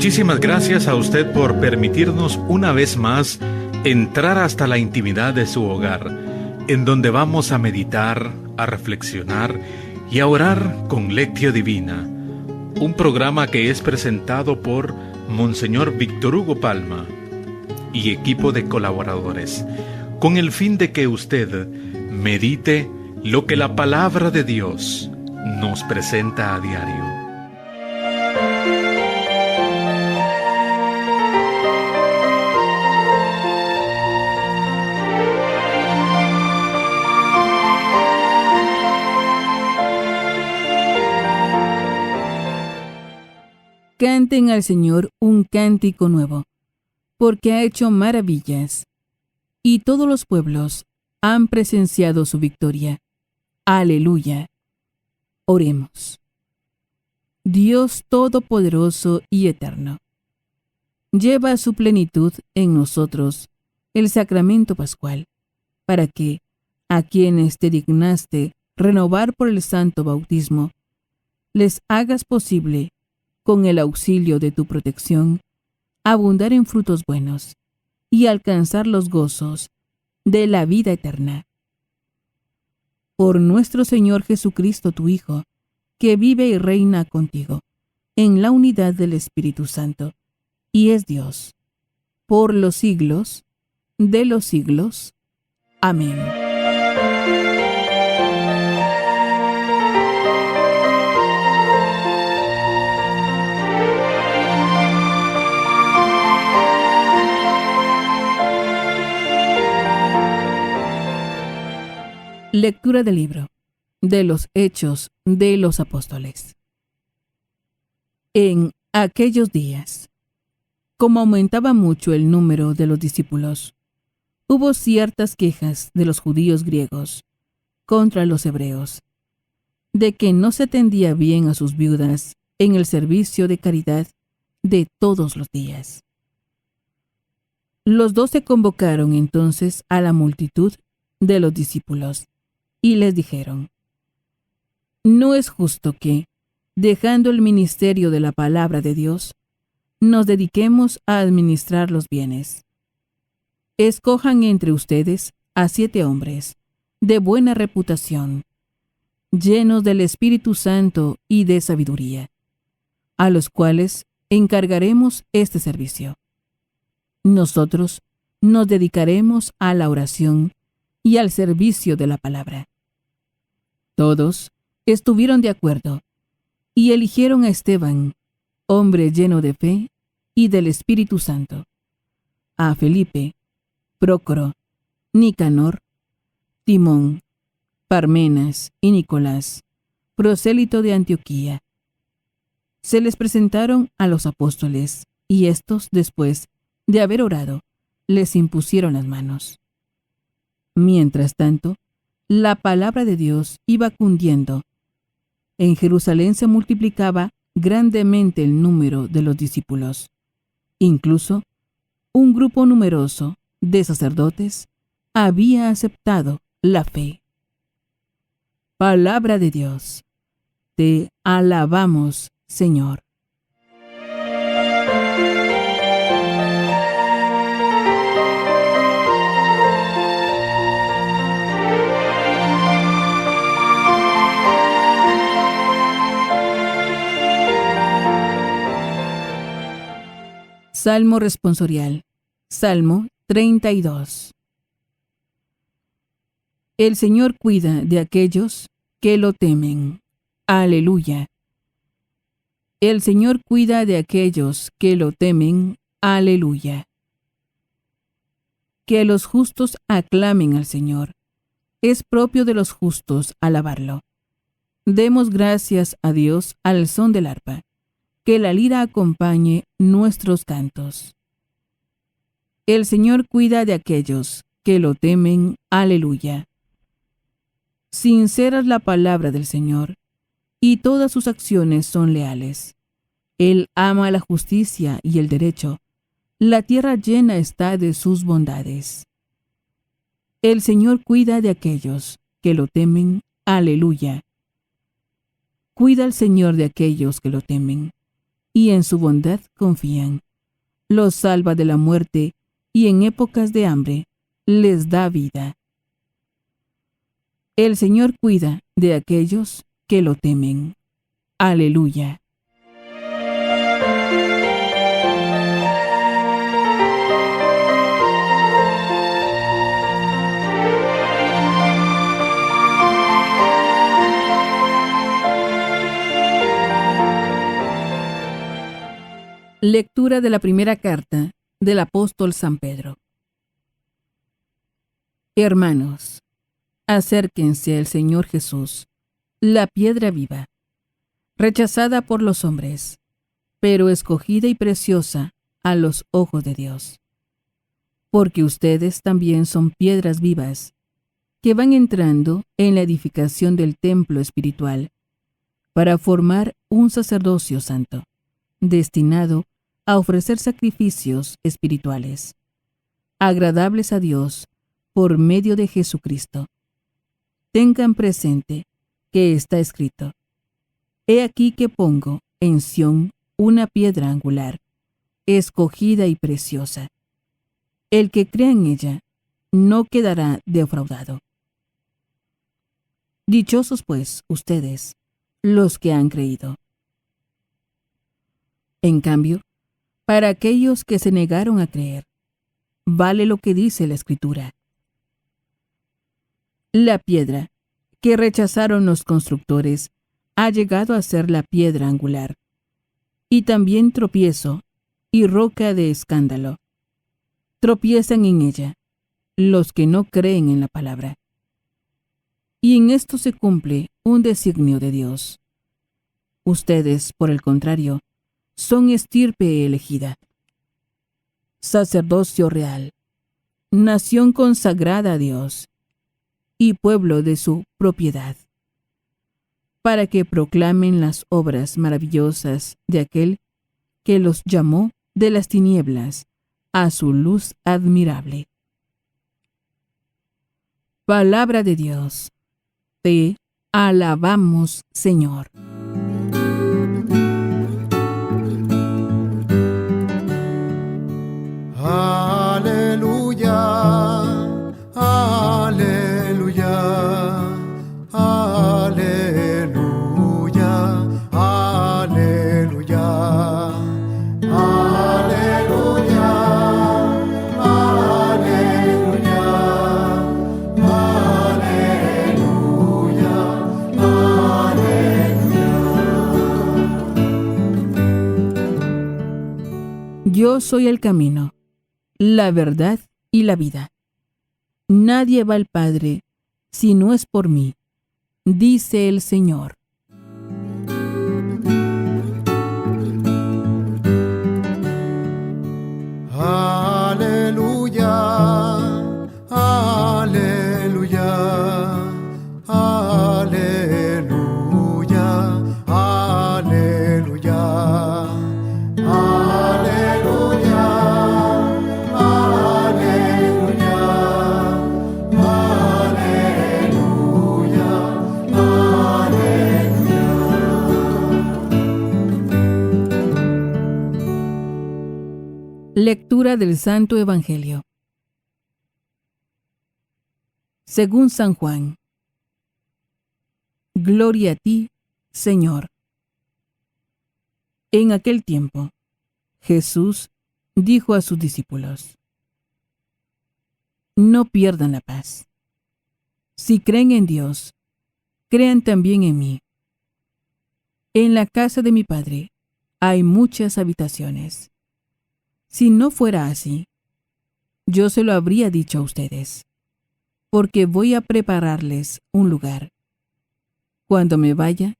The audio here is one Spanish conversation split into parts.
Muchísimas gracias a usted por permitirnos una vez más entrar hasta la intimidad de su hogar, en donde vamos a meditar, a reflexionar y a orar con Lectio Divina, un programa que es presentado por Monseñor Víctor Hugo Palma y equipo de colaboradores, con el fin de que usted medite lo que la palabra de Dios nos presenta a diario. Canten al Señor un cántico nuevo, porque ha hecho maravillas, y todos los pueblos han presenciado su victoria. Aleluya. Oremos. Dios Todopoderoso y Eterno, lleva a su plenitud en nosotros el sacramento pascual, para que, a quienes te dignaste renovar por el santo bautismo, les hagas posible, con el auxilio de tu protección, abundar en frutos buenos y alcanzar los gozos de la vida eterna. Por nuestro Señor Jesucristo, tu Hijo, que vive y reina contigo, en la unidad del Espíritu Santo, y es Dios, por los siglos de los siglos. Amén. Lectura del libro de los Hechos de los Apóstoles. En aquellos días, como aumentaba mucho el número de los discípulos, hubo ciertas quejas de los judíos griegos contra los hebreos, de que no se atendía bien a sus viudas en el servicio de caridad de todos los días. Los 12 convocaron entonces a la multitud de los discípulos y les dijeron: no es justo que, dejando el ministerio de la palabra de Dios, nos dediquemos a administrar los bienes. Escojan entre ustedes a 7 hombres de buena reputación, llenos del Espíritu Santo y de sabiduría, a los cuales encargaremos este servicio. Nosotros nos dedicaremos a la oración y al servicio de la palabra. Todos estuvieron de acuerdo y eligieron a Esteban, hombre lleno de fe y del Espíritu Santo, a Felipe, Prócoro, Nicanor, Timón, Parmenas y Nicolás, prosélito de Antioquía. Se les presentaron a los apóstoles, y éstos, después de haber orado, les impusieron las manos. Mientras tanto, la palabra de Dios iba cundiendo. En Jerusalén se multiplicaba grandemente el número de los discípulos. Incluso, un grupo numeroso de sacerdotes había aceptado la fe. Palabra de Dios. Te alabamos, Señor. Salmo responsorial. Salmo 32. El Señor cuida de aquellos que lo temen. Aleluya. El Señor cuida de aquellos que lo temen. Aleluya. Que los justos aclamen al Señor. Es propio de los justos alabarlo. Demos gracias a Dios al son del arpa. Que la lira acompañe nuestros cantos. El Señor cuida de aquellos que lo temen. Aleluya. Sincera es la palabra del Señor, y todas sus acciones son leales. Él ama la justicia y el derecho. La tierra llena está de sus bondades. El Señor cuida de aquellos que lo temen. Aleluya. Cuida al Señor de aquellos que lo temen, y en su bondad confían. Los salva de la muerte y en épocas de hambre les da vida. El Señor cuida de aquellos que lo temen. Aleluya. Lectura de la primera carta del apóstol San Pedro. Hermanos, acérquense al Señor Jesús, la piedra viva, rechazada por los hombres, pero escogida y preciosa a los ojos de Dios. Porque ustedes también son piedras vivas, que van entrando en la edificación del templo espiritual, para formar un sacerdocio santo, destinado a ofrecer sacrificios espirituales, agradables a Dios por medio de Jesucristo. Tengan presente que está escrito: He aquí que pongo en Sión una piedra angular, escogida y preciosa. El que crea en ella no quedará defraudado. Dichosos pues ustedes, los que han creído. En cambio, para aquellos que se negaron a creer, vale lo que dice la Escritura: La piedra que rechazaron los constructores ha llegado a ser la piedra angular, y también tropiezo y roca de escándalo. Tropiezan en ella los que no creen en la palabra. Y en esto se cumple un designio de Dios. Ustedes, por el contrario, son estirpe elegida, sacerdocio real, nación consagrada a Dios y pueblo de su propiedad, para que proclamen las obras maravillosas de aquel que los llamó de las tinieblas a su luz admirable. Palabra de Dios. Te alabamos, Señor. Aleluya, aleluya, aleluya, aleluya, aleluya, aleluya, aleluya. Yo soy el camino, la verdad y la vida. Nadie va al Padre si no es por mí, dice el Señor. Aleluya, aleluya, aleluya, aleluya, aleluya, aleluya, Lectura del Santo Evangelio según San Juan. Gloria a ti, Señor. En aquel tiempo, Jesús dijo a sus discípulos: No pierdan la paz. Si creen en Dios, crean también en mí. En la casa de mi Padre hay muchas habitaciones. Si no fuera así, yo se lo habría dicho a ustedes, porque voy a prepararles un lugar. Cuando me vaya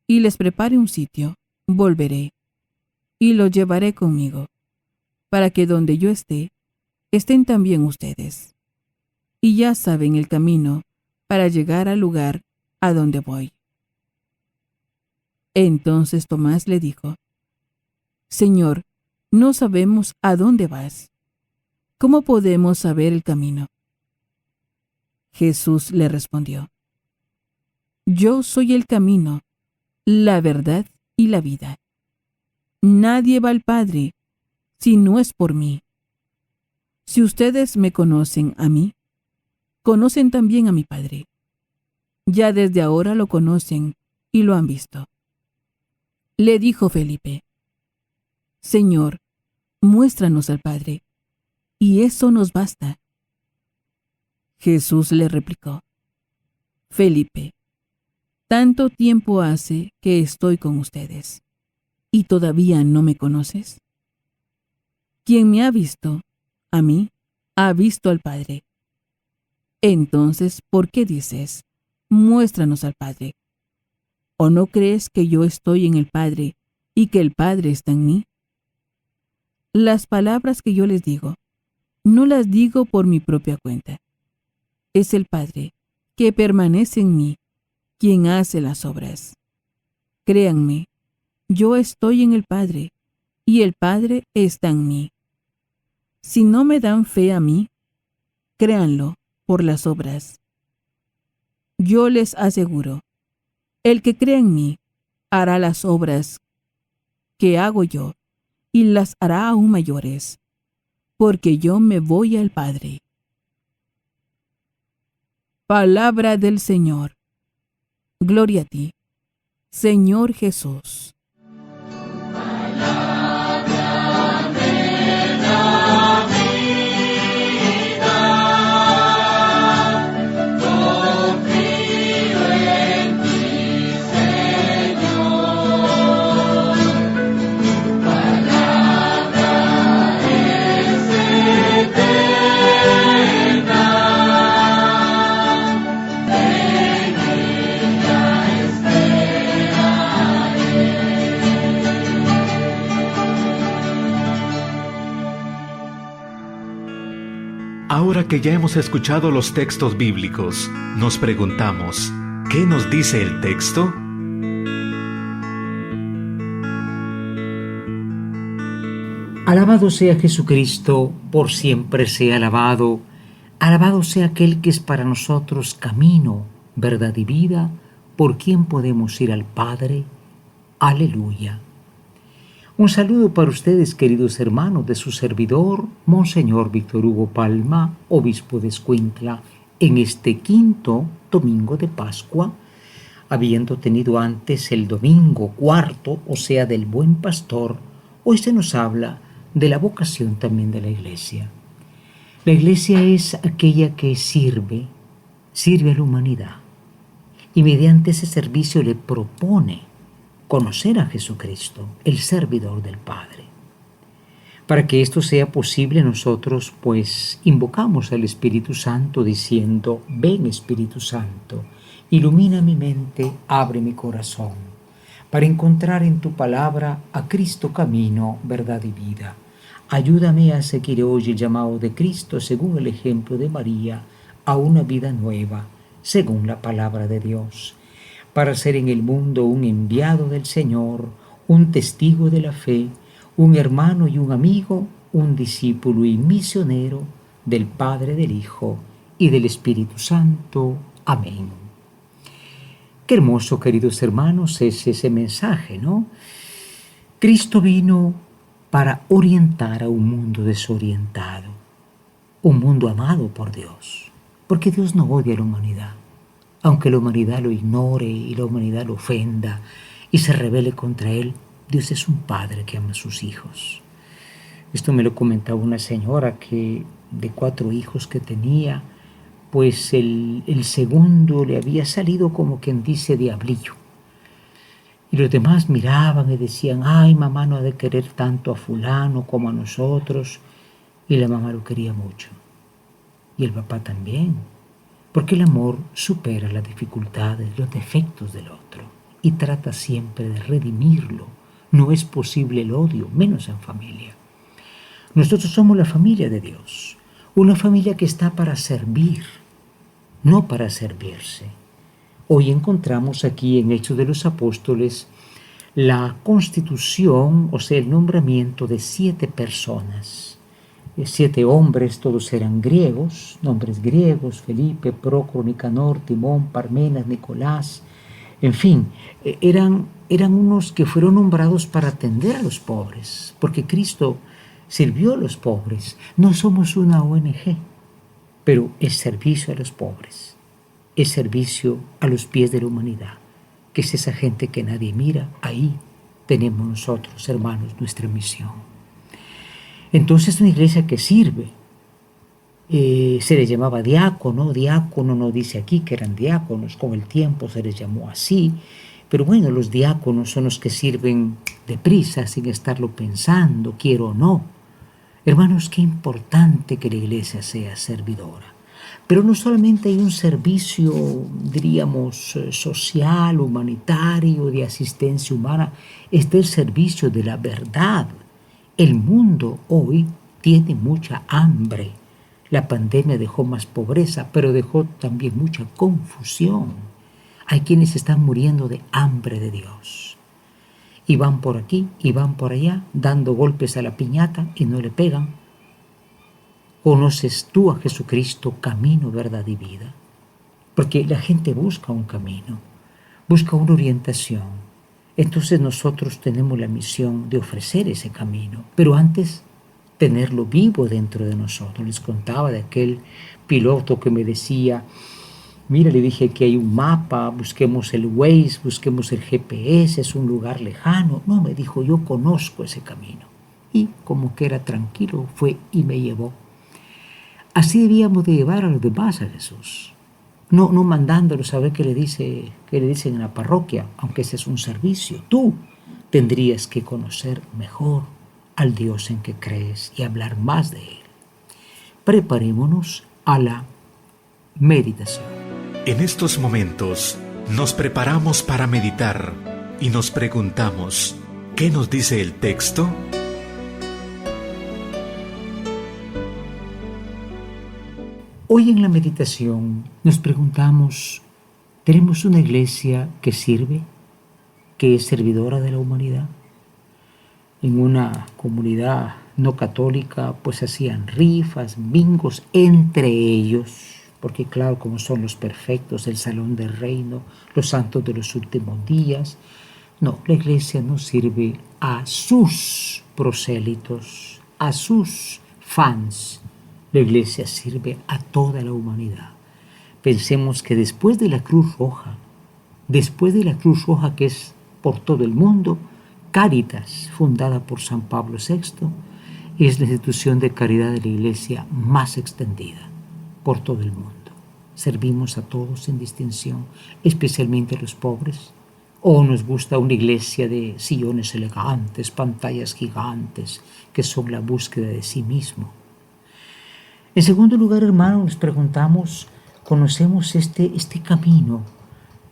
y les prepare un sitio, volveré y lo llevaré conmigo, para que donde yo esté, estén también ustedes. Y ya saben el camino para llegar al lugar a donde voy. Entonces Tomás le dijo: Señor, no sabemos a dónde vas. ¿Cómo podemos saber el camino? Jesús le respondió: Yo soy el camino, la verdad y la vida. Nadie va al Padre si no es por mí. Si ustedes me conocen a mí, conocen también a mi Padre. Ya desde ahora lo conocen y lo han visto. Le dijo Felipe: Señor, muéstranos al Padre, y eso nos basta. Jesús le replicó: Felipe, ¿tanto tiempo hace que estoy con ustedes, y todavía no me conoces? Quien me ha visto, a mí, ha visto al Padre. Entonces, ¿por qué dices, muéstranos al Padre? ¿O no crees que yo estoy en el Padre y que el Padre está en mí? Las palabras que yo les digo, no las digo por mi propia cuenta. Es el Padre, que permanece en mí, quien hace las obras. Créanme, yo estoy en el Padre, y el Padre está en mí. Si no me dan fe a mí, créanlo por las obras. Yo les aseguro, el que cree en mí hará las obras que hago yo, y las hará aún mayores, porque yo me voy al Padre. Palabra del Señor. Gloria a ti, Señor Jesús. Ahora que ya hemos escuchado los textos bíblicos, nos preguntamos, ¿qué nos dice el texto? Alabado sea Jesucristo, por siempre sea alabado. Alabado sea aquel que es para nosotros camino, verdad y vida, por quien podemos ir al Padre. Aleluya. Un saludo para ustedes, queridos hermanos, de su servidor, Monseñor Víctor Hugo Palma, obispo de Escuintla, en este quinto domingo de Pascua, habiendo tenido antes el domingo cuarto, o sea, del Buen Pastor. Hoy se nos habla de la vocación también de la Iglesia. La Iglesia es aquella que sirve a la humanidad, y mediante ese servicio le propone conocer a Jesucristo, el servidor del Padre. Para que esto sea posible, nosotros pues invocamos al Espíritu Santo diciendo: ven Espíritu Santo, ilumina mi mente, abre mi corazón, para encontrar en tu palabra a Cristo camino, verdad y vida. Ayúdame a seguir hoy el llamado de Cristo según el ejemplo de María, a una vida nueva, según la palabra de Dios, para ser en el mundo un enviado del Señor, un testigo de la fe, un hermano y un amigo, un discípulo y misionero del Padre, del Hijo y del Espíritu Santo. Amén. Qué hermoso, queridos hermanos, es ese mensaje, ¿no? Cristo vino para orientar a un mundo desorientado, un mundo amado por Dios, porque Dios no odia a la humanidad. Aunque la humanidad lo ignore y la humanidad lo ofenda y se rebele contra él, Dios es un padre que ama a sus hijos. Esto me lo comentaba una señora que de 4 hijos que tenía, pues el segundo le había salido como quien dice diablillo. Y los demás miraban y decían: ay, mamá no ha de querer tanto a fulano como a nosotros. Y la mamá lo quería mucho. Y el papá también. Porque el amor supera las dificultades, los defectos del otro y trata siempre de redimirlo. No es posible el odio, menos en familia. Nosotros somos la familia de Dios, una familia que está para servir, no para servirse. Hoy encontramos aquí en Hechos de los Apóstoles la constitución, o sea, el nombramiento de 7 personas. 7 hombres, todos eran griegos, nombres griegos: Felipe, Prócoro, Nicanor, Timón, Parmenas, Nicolás, En fin, eran unos que fueron nombrados para atender a los pobres, porque Cristo sirvió a los pobres. No somos una ONG, pero es servicio a los pobres, es servicio a los pies de la humanidad, que es esa gente que nadie mira. Ahí tenemos nosotros, hermanos, nuestra misión. Entonces, una iglesia que sirve, se les llamaba diácono no dice aquí que eran diáconos, con el tiempo se les llamó así, pero bueno, los diáconos son los que sirven deprisa, sin estarlo pensando, quiero o no. Hermanos, qué importante que la iglesia sea servidora. Pero no solamente hay un servicio, diríamos, social, humanitario, de asistencia humana, está el servicio de la verdad. El mundo hoy tiene mucha hambre. La pandemia dejó más pobreza, pero dejó también mucha confusión. Hay quienes están muriendo de hambre de Dios. Y van por aquí y van por allá, dando golpes a la piñata y no le pegan. ¿Conoces tú a Jesucristo, camino, verdad y vida? Porque la gente busca un camino, busca una orientación. Entonces nosotros tenemos la misión de ofrecer ese camino, pero antes tenerlo vivo dentro de nosotros. Les contaba de aquel piloto que me decía, mira, le dije que hay un mapa, busquemos el Waze, busquemos el GPS, es un lugar lejano. No, me dijo, yo conozco ese camino. Y como que era tranquilo, fue y me llevó. Así debíamos de llevar a los demás a Jesús. No mandándolos a ver qué le dicen en la parroquia, aunque ese es un servicio. Tú tendrías que conocer mejor al Dios en que crees y hablar más de Él. Preparémonos a la meditación. En estos momentos nos preparamos para meditar y nos preguntamos, ¿qué nos dice el texto? Hoy en la meditación nos preguntamos, ¿tenemos una iglesia que sirve, que es servidora de la humanidad? En una comunidad no católica, pues hacían rifas, bingos entre ellos, porque claro, como son los perfectos, el salón del reino, los santos de los últimos días. No, la iglesia no sirve a sus prosélitos, a sus fans. La iglesia sirve a toda la humanidad. Pensemos que después de la Cruz Roja que es por todo el mundo, Cáritas, fundada por San Pablo VI, es la institución de caridad de la iglesia más extendida por todo el mundo. Servimos a todos sin distinción, especialmente a los pobres. O nos gusta una iglesia de sillones elegantes, pantallas gigantes, que son la búsqueda de sí mismo. En segundo lugar, hermanos, nos preguntamos, ¿conocemos este camino?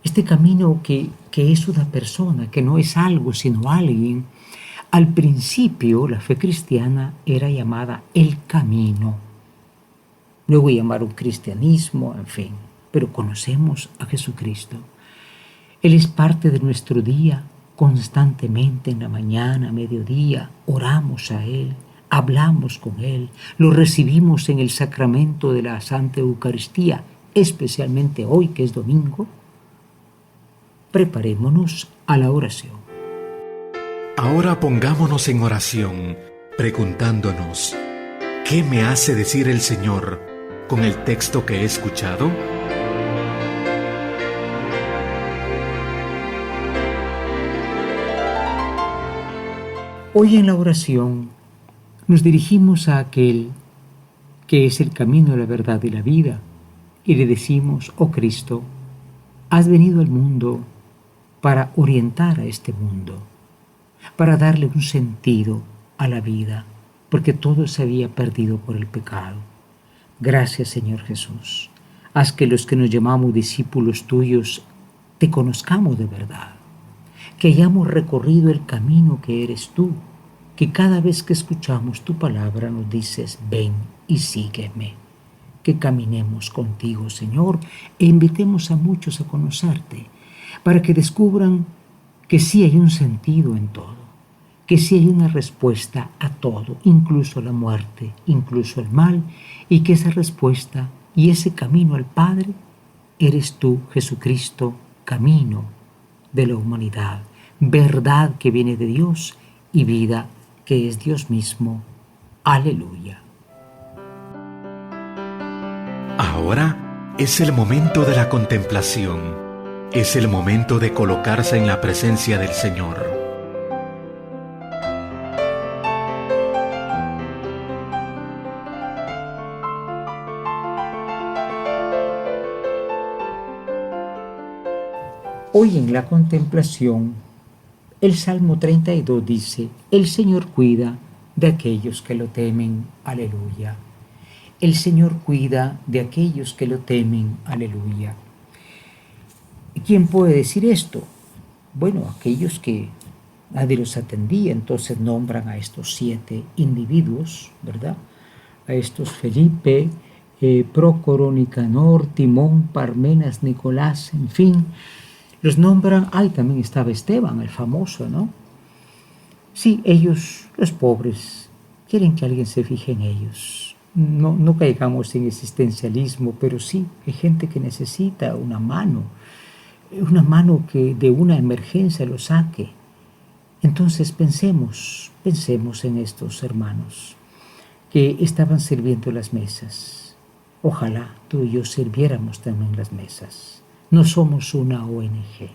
Este camino que es una persona, que no es algo, sino alguien. Al principio, la fe cristiana era llamada el camino. Luego llamaron cristianismo, en fin. Pero conocemos a Jesucristo. Él es parte de nuestro día, constantemente en la mañana, mediodía, oramos a Él, hablamos con Él, lo recibimos en el sacramento de la Santa Eucaristía, especialmente hoy que es domingo. Preparémonos a la oración. Ahora pongámonos en oración, preguntándonos, ¿qué me hace decir el Señor con el texto que he escuchado? Hoy en la oración nos dirigimos a aquel que es el camino, la verdad y la vida, y le decimos, oh Cristo, has venido al mundo para orientar a este mundo, para darle un sentido a la vida, porque todo se había perdido por el pecado. Gracias, Señor Jesús. Haz que los que nos llamamos discípulos tuyos te conozcamos de verdad, que hayamos recorrido el camino que eres tú, que cada vez que escuchamos tu palabra nos dices, ven y sígueme. Que caminemos contigo, Señor, e invitemos a muchos a conocerte, para que descubran que sí hay un sentido en todo, que sí hay una respuesta a todo, incluso la muerte, incluso el mal, y que esa respuesta y ese camino al Padre eres tú, Jesucristo, camino, de la humanidad, verdad que viene de Dios y vida que es Dios mismo. Aleluya. Ahora es el momento de la contemplación. Es el momento de colocarse en la presencia del Señor. Hoy en la contemplación, el Salmo 32 dice: el Señor cuida de aquellos que lo temen. Aleluya. El Señor cuida de aquellos que lo temen. Aleluya. ¿Quién puede decir esto? Bueno, aquellos que nadie los atendía, entonces nombran a estos 7 individuos, ¿verdad? A estos Felipe, Prócoro, Nicanor, Timón, Parmenas, Nicolás, en fin, los nombran. También estaba Esteban, el famoso, ¿no? Sí, ellos, los pobres, quieren que alguien se fije en ellos. No caigamos en existencialismo, pero sí, hay gente que necesita una mano que de una emergencia lo saque. Entonces pensemos en estos hermanos que estaban sirviendo las mesas. Ojalá tú y yo sirviéramos también las mesas. No somos una ONG,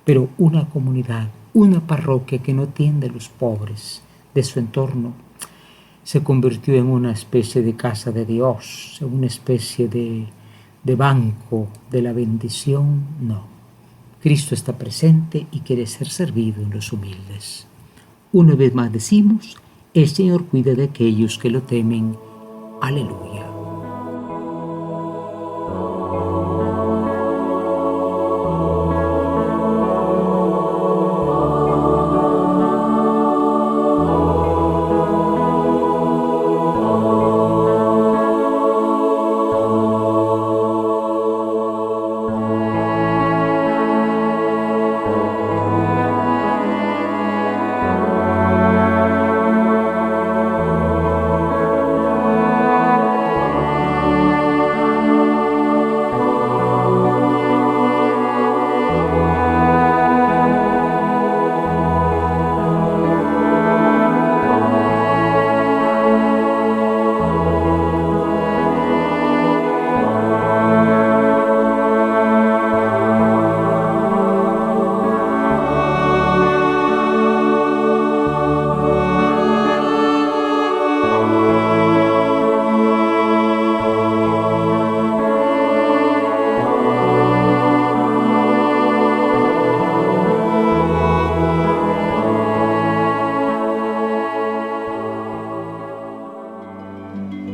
pero una comunidad, una parroquia que no atiende a los pobres de su entorno. Se convirtió en una especie de casa de Dios, en una especie de banco de la bendición. No. Cristo está presente y quiere ser servido en los humildes. Una vez más decimos: el Señor cuida de aquellos que lo temen. Aleluya.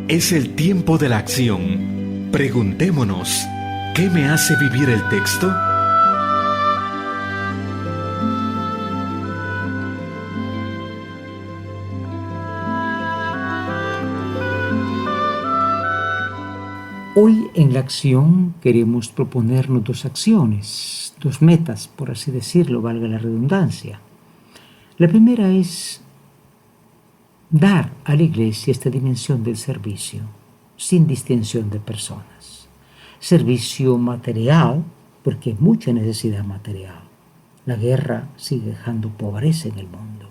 Es el tiempo de la acción. Preguntémonos, ¿qué me hace vivir el texto? Hoy en la acción queremos proponernos 2 acciones, 2 metas, por así decirlo, valga la redundancia. La primera es dar a la Iglesia esta dimensión del servicio, sin distinción de personas. Servicio material, porque hay mucha necesidad material. La guerra sigue dejando pobreza en el mundo.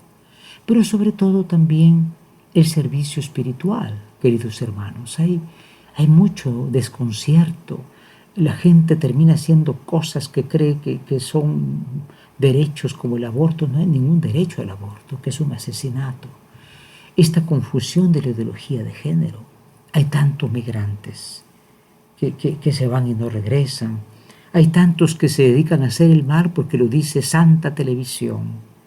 Pero sobre todo también el servicio espiritual, queridos hermanos. Hay mucho desconcierto. La gente termina haciendo cosas que cree que son derechos, como el aborto. No hay ningún derecho al aborto, que es un asesinato. Esta confusión de la ideología de género. Hay tantos migrantes que se van y no regresan. Hay tantos que se dedican a hacer el mal porque lo dice Santa Televisión.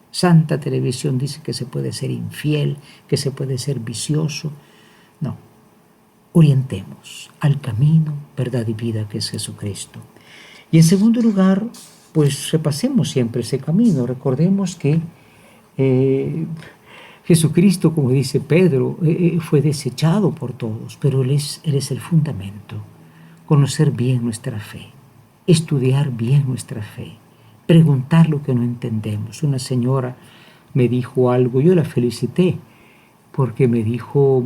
Santa Televisión dice que se puede ser infiel, que se puede ser vicioso. No. Orientemos al camino, verdad y vida que es Jesucristo. Y en segundo lugar, pues repasemos siempre ese camino. Recordemos que Jesucristo, como dice Pedro, fue desechado por todos, pero Él es el fundamento. Conocer bien nuestra fe, estudiar bien nuestra fe, preguntar lo que no entendemos. Una señora me dijo algo, yo la felicité, porque me dijo,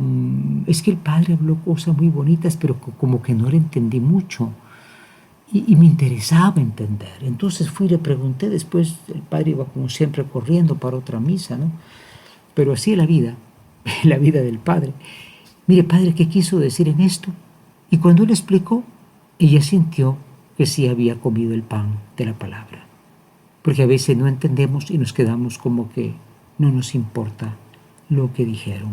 es que el Padre habló cosas muy bonitas, pero como que no le entendí mucho. y me interesaba entender. Entonces fui y le pregunté, después el padre iba como siempre corriendo para otra misa, ¿no? Pero así es la vida, la vida del padre. Mire, padre, ¿qué quiso decir en esto? Y cuando él explicó, ella sintió que sí había comido el pan de la palabra. Porque a veces no entendemos y nos quedamos como que no nos importa lo que dijeron.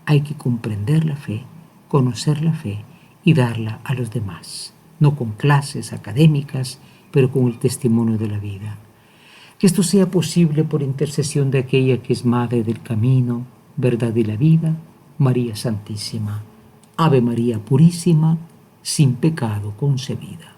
Hay que comprender la fe, conocer la fe y darla a los demás, no con clases académicas, pero con el testimonio de la vida. Que esto sea posible por intercesión de aquella que es Madre del Camino, Verdad y la Vida, María Santísima. Ave María Purísima, sin pecado concebida.